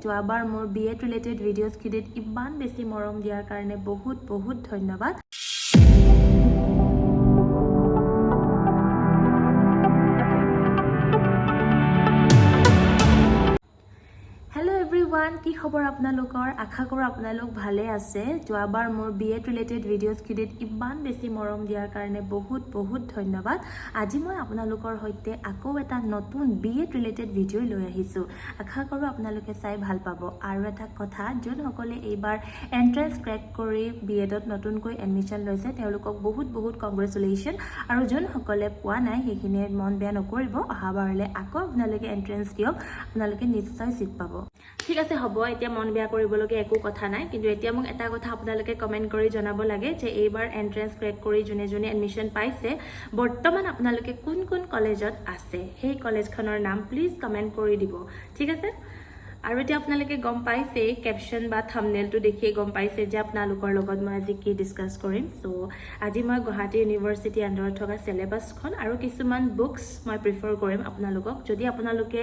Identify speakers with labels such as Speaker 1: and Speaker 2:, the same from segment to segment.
Speaker 1: যোৱাবাৰ মোৰ BEd related ভিডিঅ'ছখিনিত ইমান বেছি মৰম দিয়াৰ কাৰণে বহুত বহুত ধন্যবাদ। কি খবৰ আপোনালোকৰ? আশা কৰোঁ আপোনালোক ভালে আছে। যোৱাবাৰ মোৰ বিএড ৰিলেটেড ভিডিঅ'ছখিনিত ইমান বেছি মৰম দিয়াৰ কাৰণে বহুত বহুত ধন্যবাদ। আজি মই আপোনালোকৰ সৈতে আকৌ এটা নতুন বিএড ৰিলেটেড ভিডিঅ' লৈ আহিছোঁ। আশা কৰোঁ আপোনালোকে চাই ভাল পাব। আৰু এটা কথা, যোনসকলে এইবাৰ এণ্ট্ৰেন্স ক্ৰেক কৰি বিএডত নতুনকৈ এডমিশ্যন লৈছে তেওঁলোকক বহুত বহুত কংগ্ৰেচুলেশ্যন। আৰু যোনসকলে পোৱা নাই সেইখিনিয়ে মন বেয়া নকৰিব, অহাবাৰলৈ আকৌ আপোনালোকে এণ্ট্ৰেন্স দিয়ক, আপোনালোকে নিশ্চয় চিট পাব। ঠিক আছে, হ'ব, এতিয়া মন বেয়া কৰিবলগীয়া একো কথা নাই। কিন্তু এতিয়া মোক এটা কথা আপোনালোকে কমেণ্ট কৰি জনাব লাগে যে এইবাৰ এণ্ট্ৰেন্স ক্ৰেক কৰি যোনে যোনে এডমিশ্যন পাইছে বৰ্তমান আপোনালোকে কোন কোন কলেজত আছে, সেই কলেজখনৰ নাম প্লিজ কমেণ্ট কৰি দিব। ঠিক আছে? আৰু এতিয়া আপোনালোকে গম পাইছে, কেপশ্যন বা থাম্বনেইলটো দেখিয়ে গম পাইছে যে আপোনালোকৰ লগত মই আজি কি ডিছকাছ কৰিম। চ' আজি মই গুৱাহাটী ইউনিভাৰ্চিটি আণ্ডাৰত থকা চিলেবাছখন আৰু কিছুমান বুকছ মই প্ৰিফাৰ কৰিম আপোনালোকক। যদি আপোনালোকে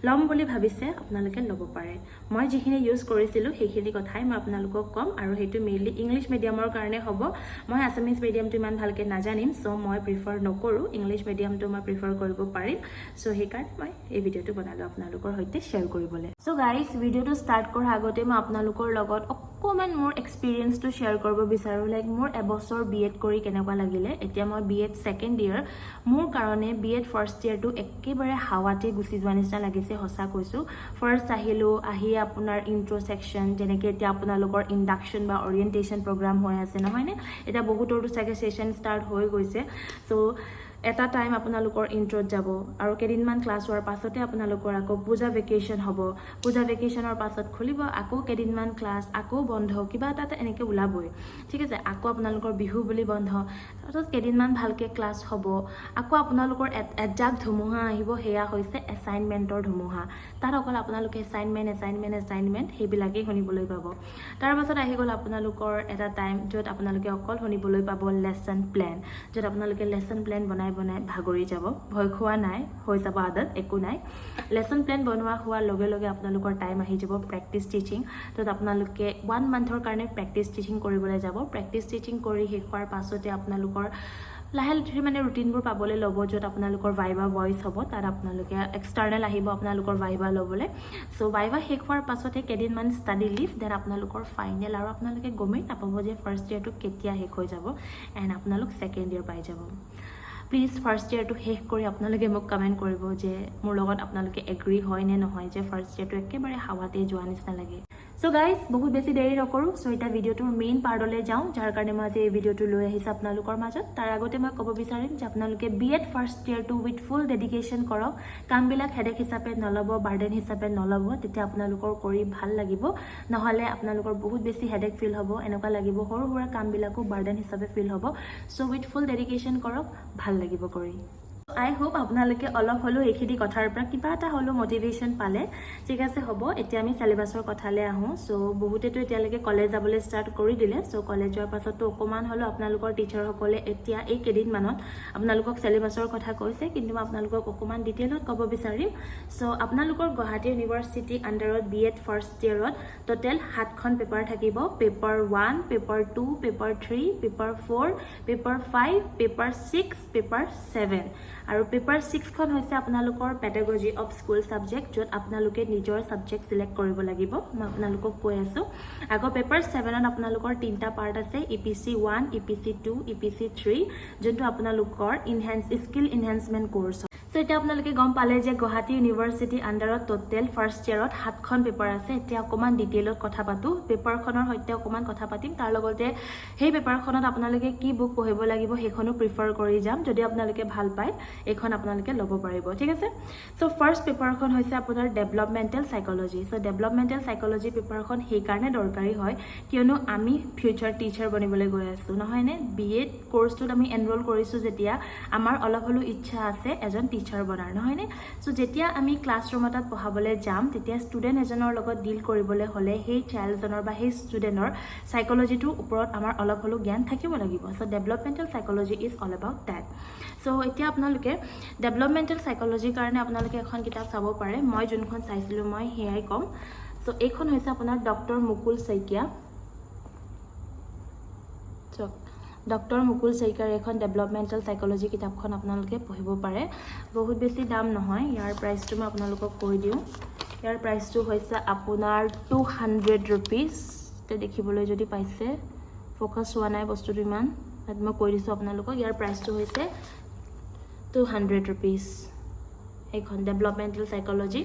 Speaker 1: ল'ম বুলি ভাবিছে আপোনালোকে ল'ব পাৰে। মই যিখিনি ইউজ কৰিছিলোঁ সেইখিনি কথাই মই আপোনালোকক ক'ম, আৰু সেইটো মেইনলি ইংলিছ মিডিয়ামৰ কাৰণে হ'ব। মই আছামিজ মিডিয়ামটো ইমান ভালকৈ নাজানিম, চ' মই প্ৰিফাৰ নকৰোঁ। ইংলিছ মিডিয়ামটো মই প্ৰিফাৰ কৰিব পাৰিম। চ' সেইকাৰণে মই এই ভিডিঅ'টো বনালোঁ আপোনালোকৰ সৈতে শ্বেয়াৰ কৰিবলৈ। চ' গাইজ, ভিডিঅ'টো ষ্টাৰ্ট কৰাৰ আগতে মই আপোনালোকৰ লগত অকণমান মোৰ এক্সপিৰিয়েঞ্চটো শ্বেয়াৰ কৰিব বিচাৰোঁ। লাইক মোৰ এবছৰ বিএড কৰি কেনেকুৱা লাগিলে। এতিয়া মই বিএড ছেকেণ্ড ইয়েৰ। মোৰ কাৰণে বিএড ফাৰ্ষ্ট ইয়েৰটো একেবাৰে হাৱাতে গুচি যোৱা নিচিনা লাগিছে, সঁচা কৈছোঁ। ফাৰ্ষ্ট আহি আপোনাৰ ইণ্ট্ৰ' ছেকশ্যন, যেনেকৈ এতিয়া আপোনালোকৰ ইণ্ডাকশ্যন বা অৰিয়েণ্টেশ্যন প্ৰগ্ৰাম হৈ আছে নহয়নে? এতিয়া বহুতৰতো চাগে ছেশ্যন ষ্টাৰ্ট হৈ গৈছে। চ' এটা টাইম আপোনালোকৰ ইণ্ট্ৰত যাব, আৰু কেইদিনমান ক্লাছ হোৱাৰ পাছতে আপোনালোকৰ আকৌ পূজা ভেকেশ্যন হ'ব। পূজা ভেকেশ্যনৰ পাছত খুলিব, আকৌ কেইদিনমান ক্লাছ, আকৌ বন্ধ, কিবা এটা এনেকৈ ওলাবই। ঠিক আছে? আকৌ আপোনালোকৰ বিহু বুলি বন্ধ, তাৰপাছত কেইদিনমান ভালকৈ ক্লাছ হ'ব। আকৌ আপোনালোকৰ এজাক ধুমুহা আহিব, সেয়া হৈছে এছাইনমেণ্টৰ ধুমুহা। তাত অকল আপোনালোকে এছাইনমেণ্ট সেইবিলাকেই শুনিবলৈ পাব। তাৰপাছত আহি গ'ল আপোনালোকৰ এটা টাইম য'ত আপোনালোকে অকল শুনিবলৈ পাব লেচন প্লেন, য'ত আপোনালোকে লেচন প্লেন বনাই ভাগৰি যাব। ভয় খোৱা নাই, হৈ যাব আদত, একো নাই। লেচন প্লেন বনোৱা হোৱাৰ লগে লগে আপোনালোকৰ টাইম আহি যাব প্ৰেক্টিচ টিচিং, য'ত আপোনালোকে 1 মান্থৰ কাৰণে প্ৰেক্টিচ টিচিং কৰিবলৈ যাব। প্ৰেক্টিচ টিচিং কৰি শেষ হোৱাৰ পাছতে আপোনালোকৰ লাহে লাহে মানে ৰুটিনবোৰ পাবলৈ ল'ব, য'ত আপোনালোকৰ ভাইভা ভইচ হ'ব। তাত আপোনালোকে এক্সটাৰ্নেল আহিব আপোনালোকৰ ভাইভা ল'বলৈ। চ' ভাইভা শেষ হোৱাৰ পাছতে কেইদিনমান ষ্টাডি লিভ, দেন আপোনালোকৰ ফাইনেল। আৰু আপোনালোকে গমেই নাপাব যে ফাৰ্ষ্ট ইয়েৰটো কেতিয়া শেষ হৈ যাব, এণ্ড আপোনালোক ছেকেণ্ড ইয়েৰ পাই যাব। প্লিজ ফাৰ্ষ্ট ইয়েৰটো শেষ কৰি আপোনালোকে মোক কমেণ্ট কৰিব যে মোৰ লগত আপোনালোকে এগ্ৰী হয় নে নহয় যে ফাৰ্ষ্ট ইয়েৰটো একেবাৰে হাৱাতে যোৱা নিচিনা লাগে। চ' গাইজ, বহুত বেছি দেৰি নকৰোঁ। চ' এতিয়া ভিডিঅ'টোৰ মেইন পাৰ্টলৈ যাওঁ, যাৰ কাৰণে মই আজি এই ভিডিঅ'টো লৈ আহিছোঁ আপোনালোকৰ মাজত। তাৰ আগতে মই ক'ব বিচাৰিম যে আপোনালোকে বিএড ফাৰ্ষ্ট ইয়েৰটো উইথ ফুল ডেডিকেশ্যন কৰক। কামবিলাক হেডেক হিচাপে নল'ব, বাৰ্ডেন হিচাপে নল'ব, তেতিয়া আপোনালোকৰ কৰি ভাল লাগিব। নহ'লে আপোনালোকৰ বহুত বেছি হেডেক ফিল হ'ব, এনেকুৱা লাগিব সৰু সুৰা কামবিলাকো বাৰ্ডেন হিচাপে ফিল হ'ব। চ' উইথ ফুল ডেডিকেশ্যন কৰক, ভাল লাগিব কৰি। আই হোপ আপোনালোকে অলপ হ'লেও এইখিনি কথাৰ পৰা কিবা এটা হ'লেও মটিভেশ্যন পালে। ঠিক আছে, হ'ব। এতিয়া আমি চিলেবাছৰ কথালৈ আহোঁ। চ' বহুতেতো এতিয়ালৈকে কলেজ যাবলৈ ষ্টাৰ্ট কৰি দিলে। চ' কলেজ যোৱাৰ পাছতো অকণমান হ'লেও আপোনালোকৰ টিচাৰসকলে এতিয়া এই কেইদিনমানত আপোনালোকক চিলেবাছৰ কথা কৈছে, কিন্তু মই আপোনালোকক অকণমান ডিটেইলত ক'ব বিচাৰিম। চ' আপোনালোকৰ গুৱাহাটী ইউনিভাৰ্চিটি আণ্ডাৰত বিএড ফাৰ্ষ্ট ইয়েৰত টোটেল 7খন পেপাৰ থাকিব। Paper 1, paper 2, paper 3, paper 4, paper 5, paper 6, paper 7। আৰু পেপাৰ 6খন হৈছে আপোনালোকৰ পেডাগজি অফ স্কুল ছাবজেক্ট, য'ত আপোনালোকে নিজৰ ছাবজেক্ট চিলেক্ট কৰিব লাগিব। মই আপোনালোকক কৈ আছোঁ। আকৌ পেপাৰ 7ত আপোনালোকৰ 3টা পাৰ্ট আছে, EPC 1, EPC 2, EPC 3, যোনটো আপোনালোকৰ স্কিল এনহেঞ্চমেণ্ট কোৰ্চ। চ' এতিয়া আপোনালোকে গম পালে যে গুৱাহাটী ইউনিভাৰ্চিটি আণ্ডাৰত টোটেল ফাৰ্ষ্ট ইয়েৰত 7খন পেপাৰ আছে। এতিয়া অকণমান ডিটেইলত কথা পাতোঁ, পেপাৰখনৰ সৈতে অকণমান কথা পাতিম। তাৰ লগতে সেই পেপাৰখনত আপোনালোকে কি বুক পঢ়িব লাগিব সেইখনো প্ৰিফাৰ কৰি যাম। যদি আপোনালোকে ভাল পায় এইখন আপোনালোকে ল'ব পাৰিব। ঠিক আছে? চ' ফাৰ্ষ্ট পেপাৰখন হৈছে আপোনাৰ ডেভেলপমেণ্টেল চাইক'লজি। চ' ডেভেলপমেণ্টেল চাইক'লজি পেপাৰখন সেইকাৰণে দৰকাৰী হয় কিয়নো আমি ফিউচাৰ টিচাৰ বনিবলৈ গৈ আছোঁ, নহয়নে? বিএড কোৰ্চটোত আমি এনৰোল কৰিছোঁ যেতিয়া আমাৰ অলপ হ'লেও ইচ্ছা আছে এজন টিচাৰ বনাৰ, নহয়নে? চ' যেতিয়া আমি ক্লাছৰুম এটাত পঢ়াবলৈ যাম তেতিয়া ষ্টুডেণ্ট এজনৰ লগত ডিল কৰিবলৈ হ'লে সেই চাইল্ডজনৰ বা সেই ষ্টুডেণ্টৰ চাইক'লজিটোৰ ওপৰত আমাৰ অলপ হ'লেও জ্ঞান থাকিব লাগিব। So' developmental psychology is all about that. So' এতিয়া আপোনালোকে ডেভেলপমেণ্টেল চাইক'লজিৰ কাৰণে আপোনালোকে এখন কিতাপ চাব পাৰে। মই যোনখন চাইছিলোঁ মই সেয়াই ক'ম। সো এইখন হৈছে আপোনাৰ ডক্টৰ মুকুল শইকীয়া ডক্টৰ মুকুল শইকীয়াৰ এখন ডেভেলপমেণ্টেল সাইকোলজি কিতাপখন আপোনালোকে পঢ়িব পাৰে বহুত বেছি দাম নহয় ইয়াৰ প্ৰাইচটো মই আপোনালোকক কৈ দিওঁ ইয়াৰ প্ৰাইচটো হৈছে আপোনাৰ 200 rupees তে দেখিবলৈ যদি পাইছে ফোকাস হোৱা নাই বস্তুটো ইমান মই কৈ দিছোঁ আপোনালোকক ইয়াৰ প্ৰাইচটো হৈছে 200 rupees এইখন ডেভেলপমেণ্টেল সাইকোলজি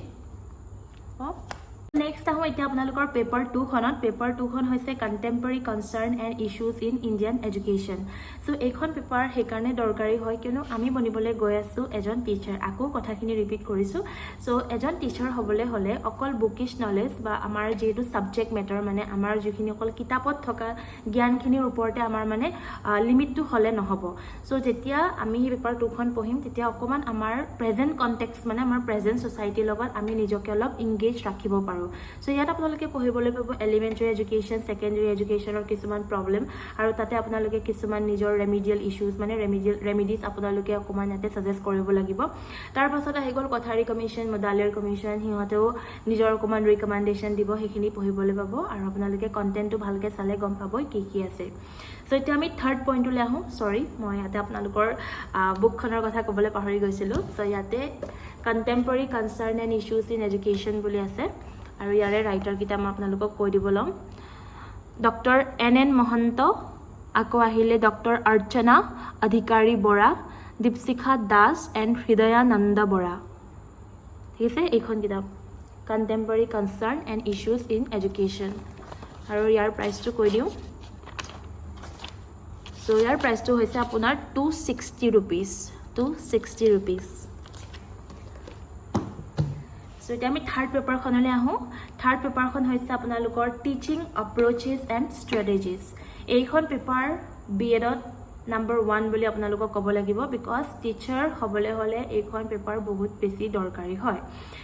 Speaker 1: Next আহো এতিয়া আপোনালোকৰ পেপাৰ 2 খনত পেপাৰ 2 খন হৈছে contemporary concern and issues in Indian education so এইখন পেপাৰ হেকাৰণে দৰকাৰী হয় কিয়নো আমি বনিবলৈ গৈ আছো এজন টিচাৰ আকৌ কথাখিনি ৰিপিট কৰিছো সো এজন টিচাৰ হ'বলৈ হলে অকল বুকিশ নলেজ বা আমাৰ যেটো সাবজেক্ট মেটাৰ মানে আমাৰ যিখিনি অকল কিতাপত থকা জ্ঞানখিনিৰ ওপৰতে আমাৰ মানে লিমিটটো হলে নহব সো যেতিয়া আমি এই পেপাৰ 2 খন পঢ়িম তেতিয়া অকমান আমাৰ প্ৰেজেন্ট কনটেক্সট মানে আমাৰ প্ৰেজেন্ট সোসাইটিৰ লগত আমি নিজকে অলপ এংগেজ ৰাখিব পাৰো সো ইয়াত আপোনালোকে পঢ়িবলৈ পাব এলিমেন্টাৰী এডুকেশ্যন সেকেন্ডাৰী এডুকেশ্যনৰ কিছুমান প্ৰবলেম আৰু তাতে আপোনালোকে কিছুমান নিজৰ ৰেমিডিয়েল ইস্যুজ মানে ৰেমিডিজ আপোনালোকে অকমান ইয়াতে সাজেষ্ট কৰিব লাগিব তাৰ পাছত আহি গল কথাৰী কমিশন মডালিয়াৰ কমিশন হিহঁতেও নিজৰ অকমান ৰিকমেন্ডেশন দিব সেইখিনি পঢ়িবলৈ পাব আৰু আপোনালোকে কন্টেন্টটো ভালকে চালে গম পাব কি কি আছে সো এতিয়া আমি থাৰ্ড পইণ্টলৈ আহোঁ সৰি মই ইয়াতে আপোনালোকৰ বুকখনৰ কথা ক'বলৈ পাহৰি গৈছিলোঁ সো ইয়াতে contemporary concern and issues in education বুলি আছে আৰু ইয়াৰে ৰাইটাৰ কিটা মই আপোনালোকক কৈ দিব লম ডক্টৰ এন মহন্ত আকৌ আহিলে ডক্টৰ অৰ্চনা অধিকাৰী বৰা দীপশিখা দাস এণ্ড হৃদয়ানন্দ বৰা ঠিক আছে এইখন কিতাপ contemporary concern and issues in education আৰু ইয়াৰ প্ৰাইচটো কৈ দিওঁ সো ইয়াৰ প্ৰাইচটো হৈছে আপোনাৰ 260 rupees 260 rupees সো এতিয়া আমি থাৰ্ড পেপাৰখনলৈ আহোঁ থাৰ্ড পেপাৰখন হৈছে আপোনালোকৰ টিচিং এপ্ৰ'চেছ এণ্ড ষ্ট্ৰেটেজিজ এইখন পেপাৰ বিএডত নাম্বাৰ 1 বুলি আপোনালোকক ক'ব লাগিব বিকজ টিচাৰ হ'বলৈ হ'লে এইখন পেপাৰ বহুত বেছি দৰকাৰী হয়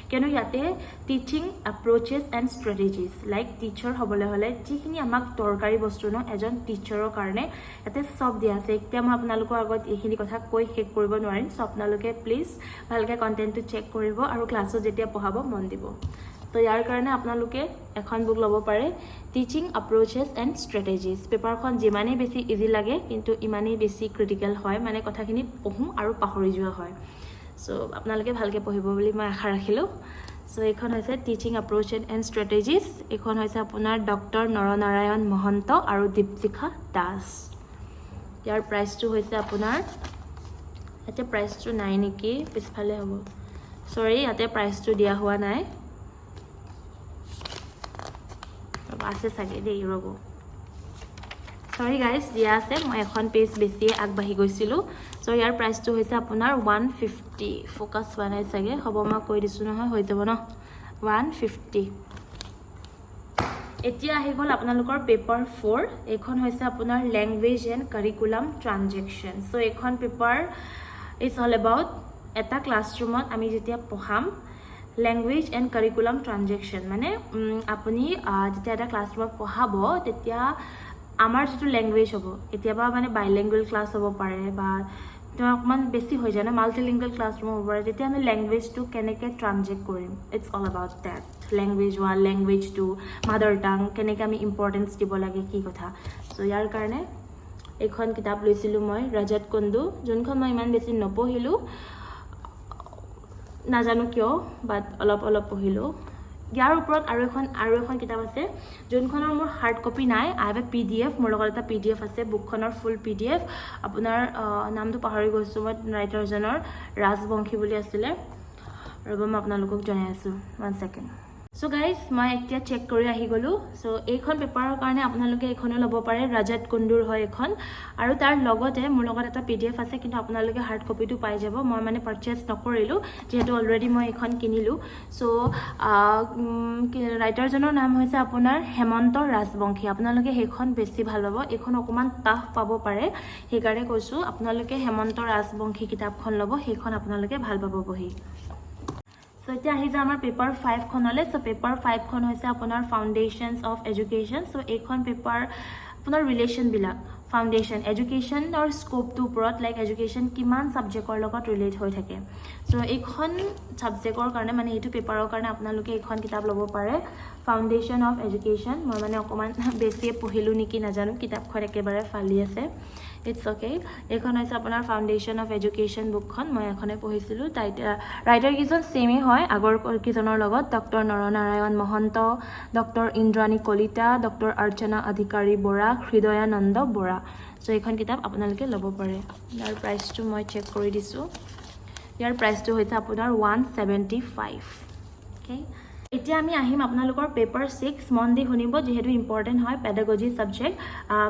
Speaker 1: কিয়নো ইয়াতে teaching এপ্ৰ'চেছ and strategies like teacher হ'বলৈ হ'লে যিখিনি আমাক দৰকাৰী বস্তু ন এজন টিচাৰৰ কাৰণে ইয়াতে চব দিয়া আছে এতিয়া মই আপোনালোকৰ আগত এইখিনি কথা কৈ শেষ কৰিব নোৱাৰিম সো আপোনালোকে প্লিজ ভালকৈ কণ্টেণ্টটো চেক কৰিব আৰু ক্লাছত যেতিয়া পঢ়াব মন দিব তো ইয়াৰ কাৰণে আপোনালোকে এখন বুক ল'ব পাৰে টিচিং এপ্ৰ'চেছ এণ্ড ষ্ট্ৰেটেজিজ পেপাৰখন যিমানেই বেছি ইজি লাগে কিন্তু ইমানেই বেছি ক্ৰিটিকেল হয় মানে কথাখিনি পঢ়োঁ আৰু পাহৰি যোৱা হয় সো আপোনালোকে ভালকৈ পঢ়িব বুলি মই আশা ৰাখিলোঁ সো এইখন হৈছে টিচিং এপ্ৰ'চেছ এণ্ড ষ্ট্ৰেটেজিজ এইখন হৈছে আপোনাৰ ডক্টৰ নৰনাৰায়ণ মহন্ত আৰু দীপশিখা দাস ইয়াৰ প্ৰাইচটো হৈছে আপোনাৰ ইয়াতে প্ৰাইচটো নাই নেকি পিছফালে হ'ব চৰি ইয়াতে প্ৰাইচটো দিয়া হোৱা নাই আছে চাগে দেই ৰ'ব সৰি গাইজ দিয়া আছে মই এখন পেজ বেছি আগবাঢ়ি গৈছিলোঁ সো ইয়াৰ প্ৰাইচটো হৈছে আপোনাৰ 150 ফোকাছ হোৱা নাই চাগে হ'ব মই কৈ দিছোঁ নহয় হৈ যাব ন 150 এতিয়া আহি গ'ল আপোনালোকৰ পেপাৰ 4 এইখন হৈছে আপোনাৰ language and curriculum transaction so এইখন পেপাৰ ইজ অল এবাউট এটা ক্লাছৰুমত আমি যেতিয়া পঢ়াম লেংগুৱেজ এণ্ড কাৰিকুলাম ট্ৰানজেকশ্যন মানে আপুনি যেতিয়া এটা ক্লাছৰুমত পঢ়াব তেতিয়া আমাৰ যিটো লেংগুৱেজ হ'ব কেতিয়াবা মানে বাইলিংগুৱেল ক্লাছ হ'ব পাৰে বা অকণমান বেছি হৈ যায় ন মাল্টিলিংগুৱেল ক্লাছৰুম হ'ব পাৰে তেতিয়া আমি লেংগুৱেজটো কেনেকৈ ট্ৰানজেক্ট কৰিম it's all about that language 1 language 2 mother tongue কেনেকৈ আমি ইম্পৰ্টেঞ্চ দিব লাগে কি কথা চ' ইয়াৰ কাৰণে এইখন কিতাপ লৈছিলোঁ মই ৰজত কুণ্ডু যোনখন মই ইমান বেছি নপঢ়িলোঁ নাজানো কিয় বাট অলপ পঢ়িলোঁ ইয়াৰ ওপৰত আৰু এখন কিতাপ আছে যোনখনৰ মোৰ হাৰ্ড কপি নাই আই হেভ এ PDF মোৰ লগত এটা PDF আছে বুকখনৰ ফুল PDF আপোনাৰ নামটো পাহৰি গৈছোঁ মই ৰাইটাৰজনৰ ৰাজবংশী বুলি আছিলে ৰ'ব মই আপোনালোকক জনাই আছোঁ 1 ছেকেণ্ড সো গাইজ মই এতিয়া চেক কৰি আহি গ'লোঁ সো এইখন পেপাৰৰ কাৰণে আপোনালোকে এইখনো ল'ব পাৰে ৰজত কুণ্ডুৰ হয় এইখন আৰু তাৰ লগতে মোৰ লগত এটা PDF আছে কিন্তু আপোনালোকে হাৰ্ড কপিটো পাই যাব মই মানে পাৰচেজ নকৰিলোঁ যিহেতু অলৰেডি মই এইখন কিনিলোঁ সো ৰাইটাৰজনৰ নাম হৈছে আপোনাৰ হেমন্ত ৰাজবংশী আপোনালোকে সেইখন বেছি ভাল পাব এইখন অকণমান টাফ পাব পাৰে সেইকাৰণে কৈছোঁ আপোনালোকে হেমন্ত ৰাজবংশী কিতাপখন ল'ব সেইখন আপোনালোকে ভাল পাব পঢ়ি সো এতিয়া আহি যায় আমাৰ পেপাৰ 5 খনলৈ সো পেপাৰ 5 খন হৈছে আপোনাৰ ফাউণ্ডেশ্যনছ অফ এডুকেশ্যন সো এইখন পেপাৰ আপোনাৰ ৰিলেশ্যনবিলাক ফাউণ্ডেশ্যন এডুকেশ্যনৰ স্ক'পটোৰ ওপৰত লাইক এডুকেশ্যন কিমান ছাবজেক্টৰ লগত ৰিলেট হৈ থাকে চ' এইখন ছাবজেক্টৰ কাৰণে মানে এইটো পেপাৰৰ কাৰণে আপোনালোকে এইখন কিতাপ ল'ব পাৰে ফাউণ্ডেশ্যন অফ এডুকেশ্যন মই মানে অকণমান বেছিয়ে পঢ়িলোঁ নেকি নাজানো কিতাপখন একেবাৰে ফালি আছে ইটছ অ'কে এইখন হৈছে আপোনাৰ ফাউণ্ডেশ্যন অফ এডুকেশ্যন বুকখন মই এখনে পঢ়িছিলোঁ ৰাইটাৰকেইজন ছেমেই হয় আগৰ কেইজনৰ লগত doctor Naranarayan Mahanta doctor Indrani Kalita doctor Archana Adhikari Bora Hridayananda Bora চ' এইখন কিতাপ আপোনালোকে ল'ব পাৰে ইয়াৰ প্ৰাইচটো মই চেক কৰি দিছোঁ ইয়াৰ প্ৰাইচটো হৈছে আপোনাৰ 175 অ'কে এতিয়া আমি আহিম আপোনালোকৰ পেপাৰ 6 মন দি শুনিব যিহেতু ইম্পৰ্টেণ্ট হয় pedagogy subject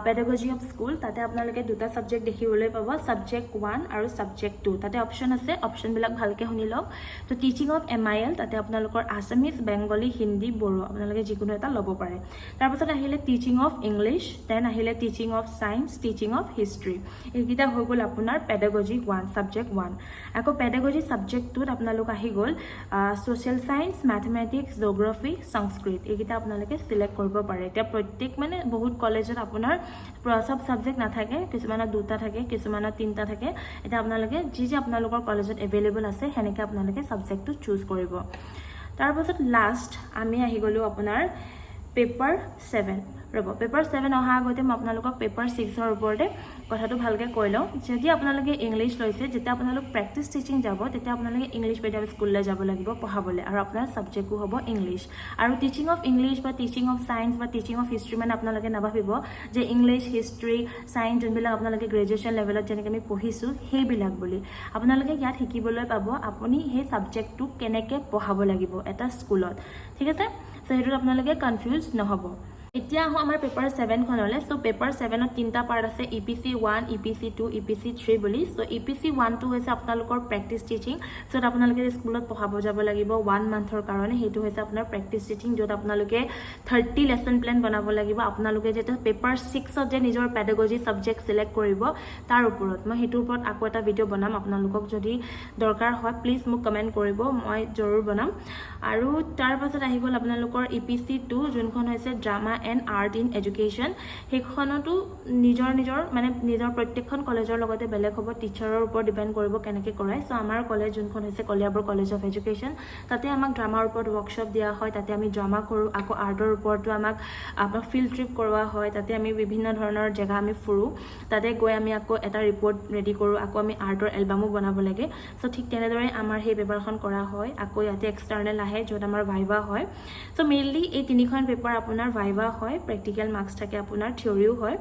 Speaker 1: pedagogy of school তাতে আপোনালোকে দুটা ছাবজেক্ট দেখিবলৈ পাব ছাবজেক্ট 1 আৰু ছাবজেক্ট 2 তাতে অপশ্যন আছে অপশ্যনবিলাক ভালকৈ শুনি লওক তো টিচিং অফ MIL তাতে আপোনালোকৰ আছামিজ বেংগলী হিন্দী বড়ো আপোনালোকে যিকোনো এটা ল'ব পাৰে তাৰপাছত আহিলে টিচিং অফ ইংলিছ দেন আহিলে teaching of science teaching of history এইকেইটা হৈ গ'ল আপোনাৰ পেডাগজি 1 ছাবজেক্ট 1 আকৌ পেডাগজি ছাবজেক্ট 2ত আপোনালোক আহি গ'ল ছ'চিয়েল ছায়েন্স মেথমেটিক্স জিঅ'গ্ৰাফী সংস্কৃত এইকেইটা আপোনালোকে চিলেক্ট কৰিব পাৰে এতিয়া প্ৰত্যেক মানে বহুত কলেজত আপোনাৰ সব ছাবজেক্ট নাথাকে কিছুমানত দুটা থাকে কিছুমানত তিনিটা থাকে এতিয়া আপোনালোকে যি আপোনালোকৰ কলেজত এভেইলেবল আছে সেনেকৈ আপোনালোকে ছাবজেক্টটো চুজ কৰিব তাৰপাছত লাষ্ট আমি আহি গ'লোঁ আপোনাৰ পেপাৰ 7 ৰ'ব পেপাৰ 7 অহাৰ আগতে মই আপোনালোকক পেপাৰ 6ৰ ওপৰতে কথাটো ভালকৈ কৈ লওঁ যদি আপোনালোকে ইংলিছ লৈছে যেতিয়া আপোনালোক প্ৰেক্টিছ টিচিং যাব তেতিয়া আপোনালোকে ইংলিছ মিডিয়াম স্কুললৈ যাব লাগিব পঢ়াবলৈ আৰু আপোনাৰ ছাবজেক্টটো হ'ব ইংলিছ আৰু টিচিং অফ ইংলিছ বা টিচিং অফ ছায়েন্স বা টিচিং অফ হিষ্ট্ৰী মানে আপোনালোকে নাভাবিব যে ইংলিছ হিষ্ট্ৰী ছায়েন্স যোনবিলাক আপোনালোকে গ্ৰেজুৱেশ্যন লেভেলত যেনেকৈ আমি পঢ়িছোঁ সেইবিলাক বুলি আপোনালোকে ইয়াত শিকিবলৈ পাব আপুনি সেই ছাবজেক্টটো কেনেকৈ পঢ়াব লাগিব এটা স্কুলত ঠিক আছে চ' সেইটোত আপোনালোকে কনফিউজ নহ'ব এতিয়া আহোঁ আমাৰ পেপাৰ 7খনলৈ চ' পেপাৰ 7ত তিনিটা পাৰ্ট আছে EPC 1 EPC 2 EPC 3 বুলি চ' EPC 1টো হৈছে আপোনালোকৰ প্ৰেক্টিছ টিচিং য'ত আপোনালোকে স্কুলত পঢ়াব যাব লাগিব 1 মান্থৰ কাৰণে সেইটো হৈছে আপোনাৰ প্ৰেক্টিছ টিচিং য'ত আপোনালোকে 30 লেচন প্লেন বনাব লাগিব আপোনালোকে যেতিয়া পেপাৰ 6ত যে নিজৰ পেডাগজি ছাবজেক্ট চিলেক্ট কৰিব তাৰ ওপৰত মই সেইটোৰ ওপৰত আকৌ এটা ভিডিঅ' বনাম আপোনালোকক যদি দৰকাৰ হয় প্লিজ মোক কমেণ্ট কৰিব মই জৰুৰ বনাম আৰু তাৰ পাছত আহি গ'ল আপোনালোকৰ EPC 2 যোনখন হৈছে drama and art in education সেইখনতো নিজৰ প্ৰত্যেকখন কলেজৰ লগতে বেলেগ হ'ব টিচাৰৰ ওপৰত ডিপেণ্ড কৰিব কেনেকৈ কৰায় চ' আমাৰ কলেজ যোনখন হৈছে কলিয়াবৰ কলেজ অফ এডুকেশ্যন তাতে আমাক ড্ৰামাৰ ওপৰত ৱৰ্কশ্বপ দিয়া হয় তাতে আমি ড্ৰামা কৰোঁ আকৌ আৰ্টৰ ওপৰতো আমাক ফিল্ড ট্ৰিপ কৰোৱা হয় তাতে আমি বিভিন্ন ধৰণৰ জেগা আমি ফুৰোঁ তাতে গৈ আমি আকৌ এটা ৰিপৰ্ট ৰেডি কৰোঁ আকৌ আমি আৰ্টৰ এলবামো বনাব লাগে চ' ঠিক তেনেদৰে আমাৰ সেই পেপাৰখন কৰা হয় আকৌ ইয়াতে এক্সটাৰ্নেল আহে য'ত আমাৰ ভাইভা হয় চ' মেইনলি এই তিনিখন পেপাৰ আপোনাৰ ভাইভা হয় প্ৰেক্টিকেল মাৰ্কছ থাকে আপোনাৰ থিয়ৰিও হয়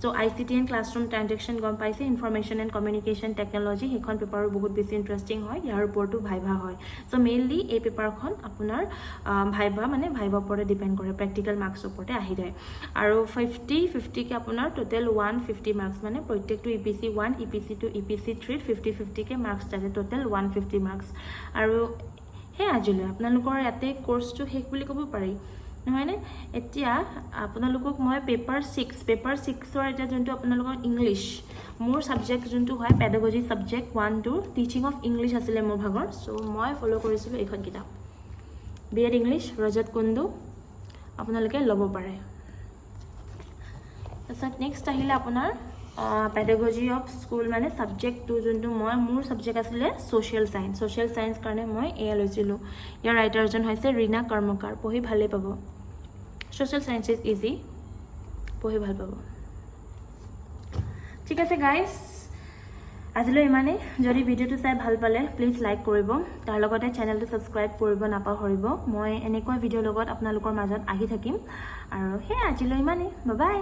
Speaker 1: চ' ICT এণ্ড ক্লাছৰুম ট্ৰানজেকশ্যন গম পাইছে ইনফৰমেশ্যন এণ্ড কমিউনিকেশ্যন টেকনলজি সেইখন পেপাৰো বহুত বেছি ইণ্টাৰেষ্টিং হয় ইয়াৰ ওপৰতো ভাইভা হয় চ' মেইনলি এই পেপাৰখন আপোনাৰ ভাইভা ওপৰতে ডিপেণ্ড কৰে প্ৰেক্টিকেল মাৰ্কছৰ ওপৰতে আহি যায় আৰু 50-50কে আপোনাৰ টোটেল 150 মাৰ্কছ মানে প্ৰত্যেকটো EPC 1 EPC 2 EPC 3 50-50কে মাৰ্কছ থাকে টোটেল 150 মাৰ্কছ আৰু সেই আজিলৈ আপোনালোকৰ ইয়াতে কোৰ্চটো শেষ বুলি ক'ব পাৰি নহয়নে এতিয়া আপোনালোকক মই পেপাৰ 6ৰ এতিয়া যোনটো আপোনালোকৰ ইংলিছ মোৰ ছাবজেক্ট যোনটো হয় pedagogy subject 1 2 teaching of English আছিলে মোৰ ভাগৰ চ' মই ফ'ল' কৰিছিলোঁ এইখন কিতাপ BEd ইংলিছ ৰজত কুণ্ডু আপোনালোকে ল'ব পাৰে তাৰপিছত নেক্সট আহিলে আপোনাৰ পেডাগজি অফ স্কুল মানে ছাবজেক্ট 2 যোনটো মোৰ ছাবজেক্ট আছিলে ছ'চিয়েল ছায়েন্স কাৰণে মই এয়া লৈছিলোঁ ইয়াৰ ৰাইটাৰজন হৈছে ৰীনা কৰ্মকাৰ পঢ়ি ভালেই পাব ছ'চিয়েল ছায়েন্স ইজ ইজি পঢ়ি ভাল পাব ঠিক আছে গাইজ আজিলৈ ইমানেই যদি ভিডিঅ'টো চাই ভাল পালে প্লিজ লাইক কৰিব তাৰ লগতে চেনেলটো ছাবস্ক্ৰাইব কৰিব নাপাহৰিব মই এনেকুৱা ভিডিঅ'ৰ লগত আপোনালোকৰ মাজত আহি থাকিম আৰু সেই আজিলৈ ইমানেই বাই বাই